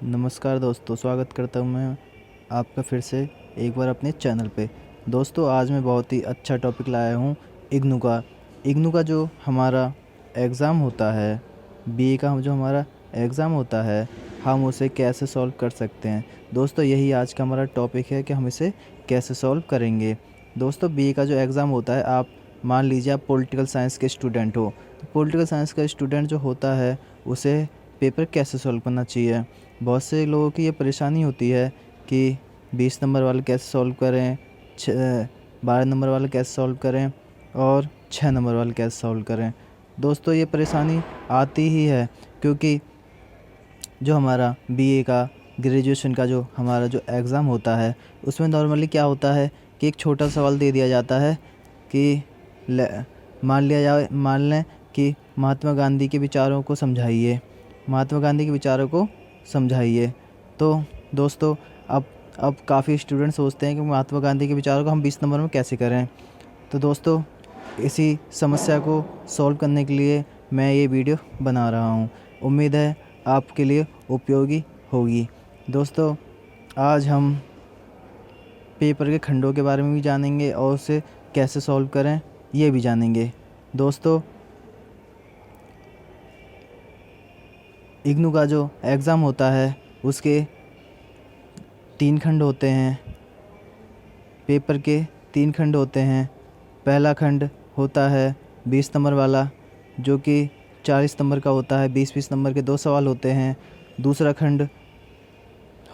नमस्कार दोस्तों, स्वागत करता हूँ मैं आपका फिर से एक बार अपने चैनल पे। दोस्तों, आज मैं बहुत ही अच्छा टॉपिक लाया हूँ इग्नू का जो हमारा एग्ज़ाम होता है, बीए का जो हमारा एग्ज़ाम होता है, हम उसे कैसे सॉल्व कर सकते हैं। दोस्तों, यही आज का हमारा टॉपिक है कि हम इसे कैसे सॉल्व करेंगे। दोस्तों, बीए का जो एग्ज़ाम होता है, आप मान लीजिए आप पॉलिटिकल साइंस के स्टूडेंट हो, तो पॉलिटिकल साइंस का स्टूडेंट जो होता है उसे पेपर कैसे सॉल्व करना चाहिए। बहुत से लोगों की ये परेशानी होती है कि 20 नंबर वाले कैसे सॉल्व करें, 12 नंबर वाले कैसे सॉल्व करें और 6 नंबर वाले कैसे सॉल्व करें। दोस्तों, ये परेशानी आती ही है क्योंकि जो हमारा बीए का ग्रेजुएशन का जो हमारा जो एग्ज़ाम होता है, उसमें नॉर्मली क्या होता है कि एक छोटा सवाल दे दिया जाता है कि मान लें कि महात्मा गांधी के विचारों को समझाइए। तो दोस्तों, अब काफ़ी स्टूडेंट सोचते हैं कि महात्मा गांधी के विचारों को हम 20 नंबर में कैसे करें। तो दोस्तों, इसी समस्या को सॉल्व करने के लिए मैं ये वीडियो बना रहा हूँ। उम्मीद है आपके लिए उपयोगी होगी। दोस्तों, आज हम पेपर के खंडों के बारे में भी जानेंगे और उसे कैसे सॉल्व करें ये भी जानेंगे। दोस्तों, इग्नू का जो एग्ज़ाम होता है उसके 3 खंड होते हैं। पेपर के 3 खंड होते हैं। पहला खंड होता है 20 नंबर वाला, जो कि 40 नंबर का होता है। 20-20 नंबर के 2 सवाल होते हैं। दूसरा खंड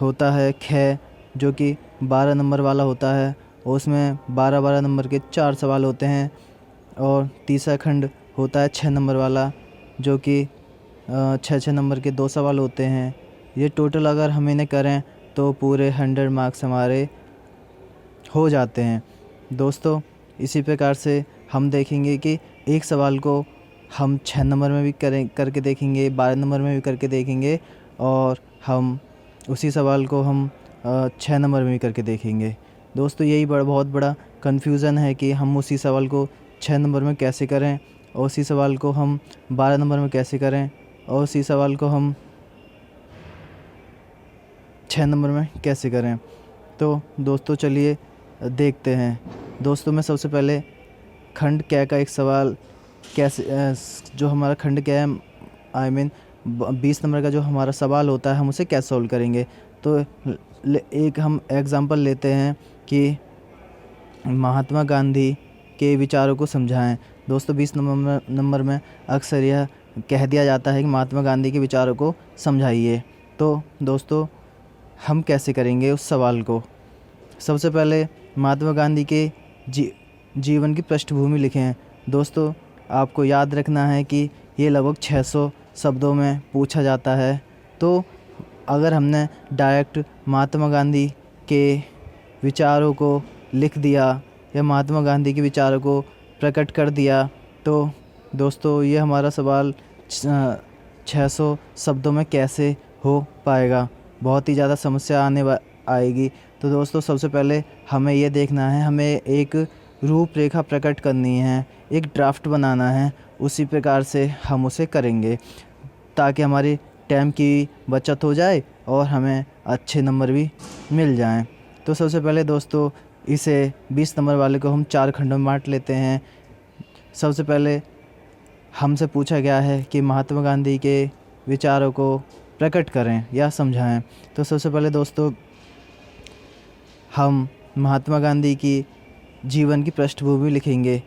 होता है ख, जो कि 12 नंबर वाला होता है और उसमें 12-12 नंबर के 4 सवाल होते हैं। और तीसरा खंड होता है 6 नंबर वाला, जो कि 6-6 नंबर के 2 सवाल होते हैं। ये टोटल अगर हम इन्हें करें तो पूरे 100 मार्क्स हमारे हो जाते हैं। दोस्तों, इसी प्रकार से हम देखेंगे कि एक सवाल को हम 6 नंबर में भी करके देखेंगे, 12 नंबर में भी करके देखेंगे और हम उसी सवाल को हम 6 नंबर में भी करके देखेंगे। दोस्तों, यही बहुत बड़ा कन्फ्यूज़न है कि हम उसी सवाल को 6 नंबर में कैसे करें और उसी सवाल को हम 12 नंबर में कैसे करें और उसी सवाल को हम 6 नंबर में कैसे करें। तो दोस्तों, चलिए देखते हैं। दोस्तों, मैं सबसे पहले खंड क का एक सवाल कैसे जो हमारा खंड क है, 20 नंबर का जो हमारा सवाल होता है, हम उसे कैसे सॉल्व करेंगे। तो एक हम एग्ज़ाम्पल लेते हैं कि महात्मा गांधी के विचारों को समझाएं। दोस्तों, 20 नंबर में अक्सर यह कह दिया जाता है कि महात्मा गांधी के विचारों को समझाइए। तो दोस्तों, हम कैसे करेंगे उस सवाल को। सबसे पहले महात्मा गांधी के जीवन की पृष्ठभूमि लिखें। दोस्तों, आपको याद रखना है कि ये लगभग 600 शब्दों में पूछा जाता है। तो अगर हमने डायरेक्ट महात्मा गांधी के विचारों को लिख दिया या महात्मा गांधी के विचारों को प्रकट कर दिया, तो दोस्तों, ये हमारा सवाल 600 शब्दों में कैसे हो पाएगा। बहुत ही ज़्यादा समस्या आएगी। तो दोस्तों, सबसे पहले हमें ये देखना है, हमें एक रूपरेखा प्रकट करनी है, एक ड्राफ्ट बनाना है। उसी प्रकार से हम उसे करेंगे ताकि हमारी टाइम की बचत हो जाए और हमें अच्छे नंबर भी मिल जाएं। तो सबसे पहले दोस्तों, इसे 20 नंबर वाले को हम 4 खंडों में बांट लेते हैं। सबसे पहले हमसे पूछा गया है कि महात्मा गांधी के विचारों को प्रकट करें या समझाएं। तो सबसे पहले दोस्तों, हम महात्मा गांधी की जीवन की पृष्ठभूमि लिखेंगे।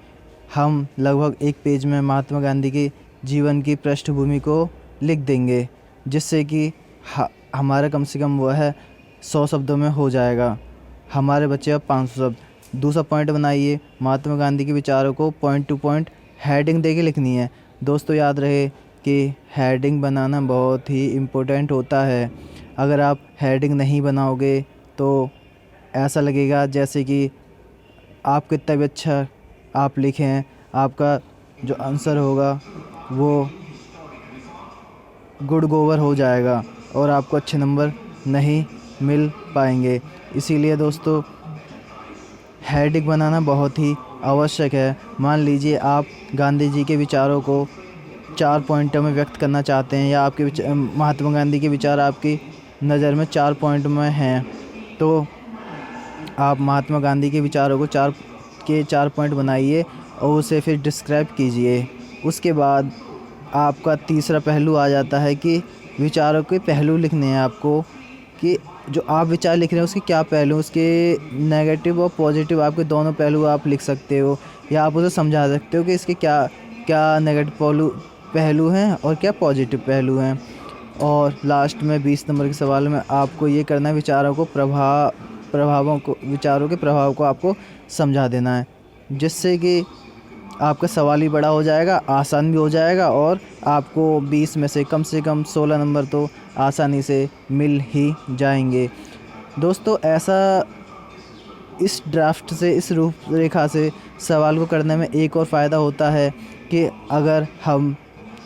हम लगभग 1 पेज में महात्मा गांधी की जीवन की पृष्ठभूमि को लिख देंगे, जिससे कि हमारा कम से कम वह 100 शब्दों में हो जाएगा। हमारे बच्चे अब 500 शब्द। दूसरा पॉइंट बनाइए, महात्मा गांधी के विचारों को पॉइंट टू पॉइंट हेडिंग देके लिखनी है। दोस्तों, याद रहे कि हेडिंग बनाना बहुत ही इम्पोर्टेंट होता है। अगर आप हेडिंग नहीं बनाओगे तो ऐसा लगेगा जैसे कि आप कितना भी अच्छा आप लिखें, आपका जो आंसर होगा वो गुड़ गोबर हो जाएगा और आपको अच्छे नंबर नहीं मिल पाएंगे। इसीलिए दोस्तों, हेडिंग बनाना बहुत ही आवश्यक है। मान लीजिए आप गांधी जी के विचारों को 4 पॉइंटों में व्यक्त करना चाहते हैं या आपके महात्मा गांधी के विचार आपकी नज़र में 4 पॉइंट में हैं, तो आप महात्मा गांधी के विचारों को 4 पॉइंट बनाइए और उसे फिर डिस्क्राइब कीजिए। उसके बाद आपका तीसरा पहलू आ जाता है कि विचारों के पहलू लिखने हैं आपको, कि जो आप विचार लिख रहे हैं उसके क्या पहलू, उसके नेगेटिव और पॉजिटिव आपके दोनों पहलू आप लिख सकते हो, या आप उसे समझा सकते हो कि इसके क्या क्या नेगेटिव पहलू हैं और क्या पॉजिटिव पहलू हैं। और लास्ट में 20 नंबर के सवाल में आपको ये करना है, विचारों को विचारों के प्रभाव को आपको समझा देना है, जिससे कि आपका सवाल भी बड़ा हो जाएगा, आसान भी हो जाएगा और आपको 20 में से कम 16 नंबर तो आसानी से मिल ही जाएंगे। दोस्तों, ऐसा इस ड्राफ्ट से, इस रूपरेखा से सवाल को करने में एक और फ़ायदा होता है कि अगर हम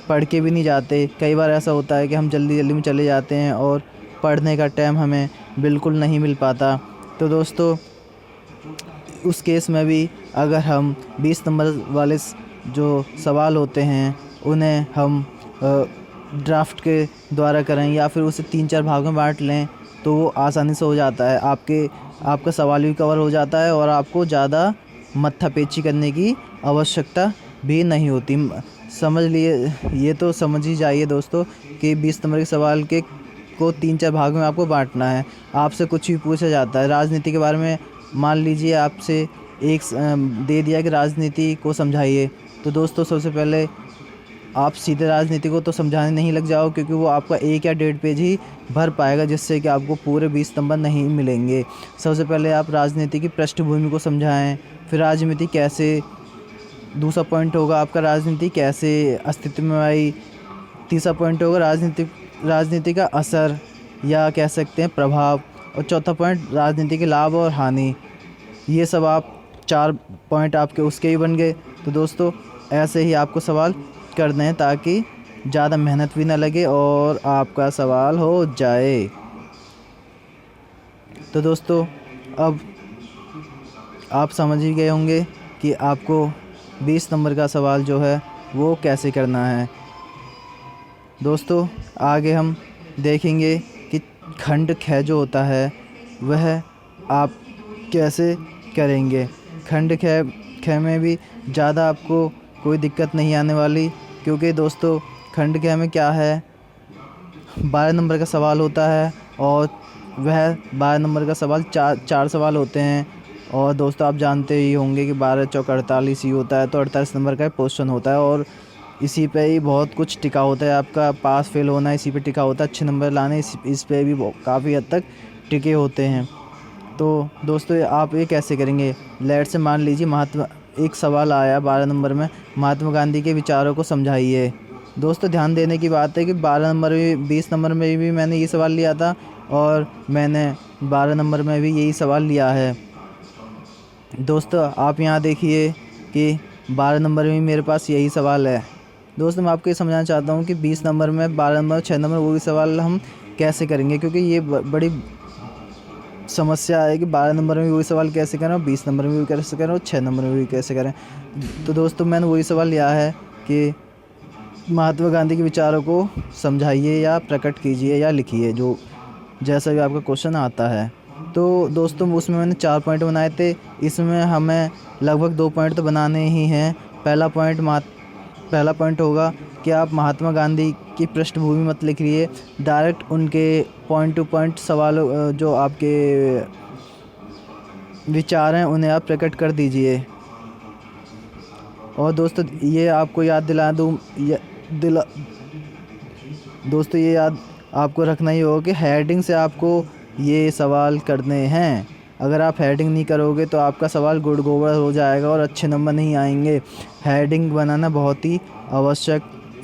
पढ़ के भी नहीं जाते, कई बार ऐसा होता है कि हम जल्दी में चले जाते हैं और पढ़ने का टाइम हमें बिल्कुल नहीं मिल पाता, तो दोस्तों उस केस में भी अगर हम 20 नंबर वाले जो सवाल होते हैं उन्हें हम ड्राफ्ट के द्वारा करें या फिर उसे 3-4 भागों में बांट लें, तो वो आसानी से हो जाता है। आपका सवाल भी कवर हो जाता है और आपको ज़्यादा मत्थापेची करने की आवश्यकता भी नहीं होती। समझ लिए, ये तो समझ ही जाइए दोस्तों कि 20 नंबर के सवाल को 3-4 भागों में आपको बांटना है। आपसे कुछ भी पूछा जाता है राजनीति के बारे में, मान लीजिए आपसे एक दे दिया कि राजनीति को समझाइए, तो दोस्तों सबसे पहले आप सीधे राजनीति को तो समझाने नहीं लग जाओ, क्योंकि वो आपका 1 या 1.5 पेज ही भर पाएगा, जिससे कि आपको पूरे 20 नंबर नहीं मिलेंगे। सबसे पहले आप राजनीति की पृष्ठभूमि को समझाएं, फिर राजनीति कैसे, दूसरा पॉइंट होगा आपका राजनीति कैसे अस्तित्व में आई, तीसरा पॉइंट होगा राजनीति का असर या कह सकते हैं प्रभाव, और चौथा पॉइंट राजनीति के लाभ और हानि। ये सब आप 4 पॉइंट आपके उसके ही बन गए। तो दोस्तों ऐसे ही आपको सवाल करने हैं ताकि ज़्यादा मेहनत भी ना लगे और आपका सवाल हो जाए। तो दोस्तों अब आप समझ ही गए होंगे कि आपको 20 नंबर का सवाल जो है वो कैसे करना है। दोस्तों आगे हम देखेंगे कि खंड ख जो होता है वह आप कैसे करेंगे। खंड ख में भी ज़्यादा आपको कोई दिक्कत नहीं आने वाली, क्योंकि दोस्तों खंड ख में क्या है, 12 नंबर का सवाल होता है और वह 12 नंबर का सवाल 4 सवाल होते हैं। और दोस्तों आप जानते ही होंगे कि 12 चौक 48 ही होता है, तो 48 नंबर का क्वेश्चन होता है और इसी पे ही बहुत कुछ टिका होता है। आपका पास फेल होना इसी पे टिका होता है, अच्छे नंबर लाने इस पे भी काफ़ी हद तक टिके होते हैं। तो दोस्तों आप ये कैसे करेंगे, लेट से मान लीजिए एक सवाल आया 12 नंबर में, महात्मा गांधी के विचारों को समझाइए। दोस्तों ध्यान देने की बात है कि 12 नंबर में 20 नंबर में भी मैंने ये सवाल लिया था और मैंने 12 नंबर में भी यही सवाल लिया है। दोस्तों आप यहाँ देखिए कि 12 नंबर में मेरे पास यही सवाल है। दोस्तों मैं आपको ये समझाना चाहता हूँ कि 20 नंबर में 12 नंबर 6 नंबर वो भी सवाल हम कैसे करेंगे, क्योंकि ये बड़ी समस्या है कि 12 नंबर में वही सवाल कैसे करें और 20 नंबर में भी कैसे करें और 6 नंबर में भी कैसे करें। तो दोस्तों मैंने वही सवाल लिया है कि महात्मा गांधी के विचारों को समझाइए या प्रकट कीजिए या लिखिए, जो जैसा भी आपका क्वेश्चन आता है। तो दोस्तों उसमें मैंने 4 पॉइंट बनाए थे, इसमें हमें लगभग 2 पॉइंट तो बनाने ही हैं। पहला पॉइंट होगा कि आप महात्मा गांधी की पृष्ठभूमि मत लिखिए, डायरेक्ट उनके पॉइंट टू पॉइंट सवाल जो आपके विचार हैं उन्हें आप प्रकट कर दीजिए। और दोस्तों ये आपको याद दिला दूँ दोस्तों ये याद आपको रखना ही होगा कि हेडिंग से आपको ये सवाल करने हैं। अगर आप हेडिंग नहीं करोगे तो आपका सवाल गुड़ गोबर हो जाएगा और अच्छे नंबर नहीं आएंगे। हेडिंग बनाना बहुत ही आवश्यक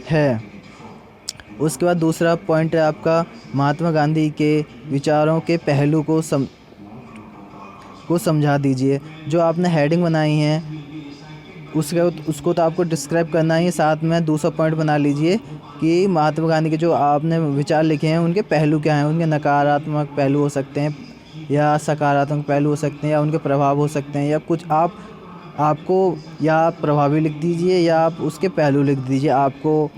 है। उसके बाद दूसरा पॉइंट है आपका महात्मा गांधी के विचारों के पहलू को समझा दीजिए। जो आपने हेडिंग बनाई है उसको तो आपको डिस्क्राइब करना ही है, साथ में दूसरा पॉइंट बना लीजिए कि महात्मा गांधी के जो आपने विचार लिखे हैं उनके पहलू क्या हैं। उनके नकारात्मक पहलू हो सकते हैं या सकारात्मक पहलू हो सकते हैं या उनके प्रभाव हो सकते हैं या कुछ आपको या प्रभावी लिख दीजिए या आप उसके पहलू लिख दीजिए। आपको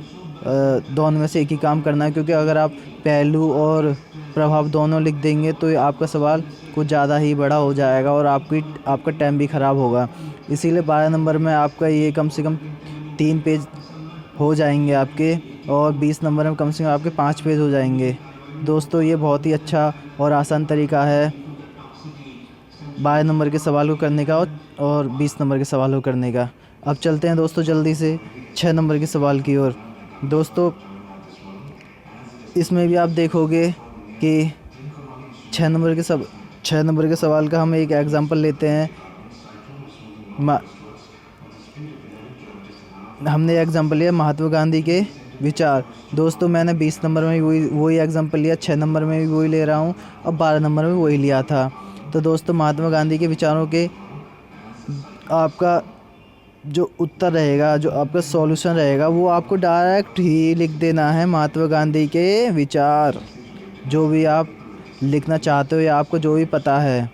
दोनों में से एक ही काम करना है, क्योंकि अगर आप पहलू और प्रभाव दोनों लिख देंगे तो ये आपका सवाल कुछ ज़्यादा ही बड़ा हो जाएगा और आपका टाइम भी ख़राब होगा। इसीलिए 12 नंबर में आपका ये कम से कम 3 पेज हो जाएंगे आपके, और 20 नंबर में कम से कम आपके 5 पेज हो जाएंगे। दोस्तों ये बहुत ही अच्छा और आसान तरीका है 12 नंबर के सवाल को करने का और 20 नंबर के सवाल को करने का। अब चलते हैं दोस्तों जल्दी से 6 नंबर के सवाल की ओर। दोस्तों इसमें भी आप देखोगे कि 6 नंबर के सवाल का हम एक एग्जांपल लेते हैं। हमने एग्जांपल लिया महात्मा गांधी के विचार। दोस्तों मैंने 20 नंबर में वही एग्जांपल लिया, 6 नंबर में भी वही ले रहा हूँ और 12 नंबर में वही लिया था। तो दोस्तों महात्मा गांधी के विचारों के आपका जो उत्तर रहेगा, जो आपका सॉल्यूशन रहेगा, वो आपको डायरेक्ट ही लिख देना है महात्मा गांधी के विचार। जो भी आप लिखना चाहते हो या आपको जो भी पता है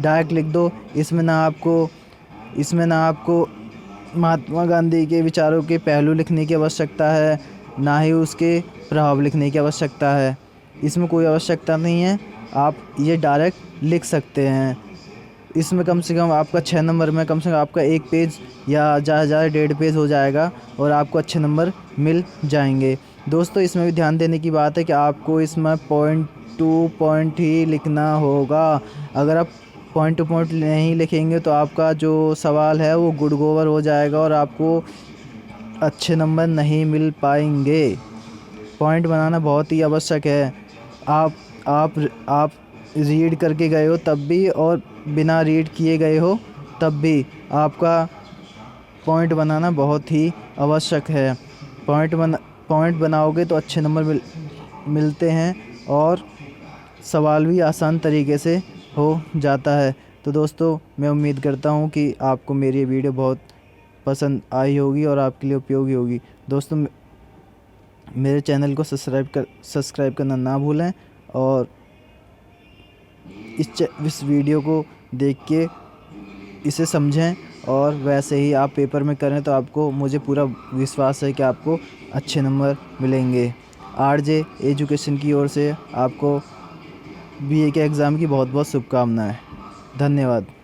डायरेक्ट लिख दो। इसमें ना आपको महात्मा गांधी के विचारों के पहलू लिखने की आवश्यकता है, ना ही उसके प्रभाव लिखने की आवश्यकता है। इसमें कोई आवश्यकता नहीं है, आप ये डायरेक्ट लिख सकते हैं। इसमें कम से कम आपका 6 नंबर में कम से कम आपका 1 पेज या ज़्यादा 1.5 पेज हो जाएगा और आपको अच्छे नंबर मिल जाएंगे। दोस्तों इसमें भी ध्यान देने की बात है कि आपको इसमें पॉइंट टू पॉइंट ही लिखना होगा। अगर आप पॉइंट टू पॉइंट नहीं लिखेंगे तो आपका जो सवाल है वो गुड गोबर हो जाएगा और आपको अच्छे नंबर नहीं मिल पाएंगे। पॉइंट बनाना बहुत ही आवश्यक है। आप रीड करके गए हो तब भी और बिना रीड किए गए हो तब भी आपका पॉइंट बनाना बहुत ही आवश्यक है। पॉइंट बनाओगे तो अच्छे नंबर मिलते हैं और सवाल भी आसान तरीके से हो जाता है। तो दोस्तों मैं उम्मीद करता हूँ कि आपको मेरी वीडियो बहुत पसंद आई होगी और आपके लिए उपयोगी होगी। दोस्तों मेरे चैनल को सब्सक्राइब करना ना भूलें और इस वीडियो को देख के इसे समझें और वैसे ही आप पेपर में करें तो आपको मुझे पूरा विश्वास है कि आपको अच्छे नंबर मिलेंगे। आरजे एजुकेशन की ओर से आपको बीए के एग्ज़ाम की बहुत बहुत शुभकामनाएं। धन्यवाद।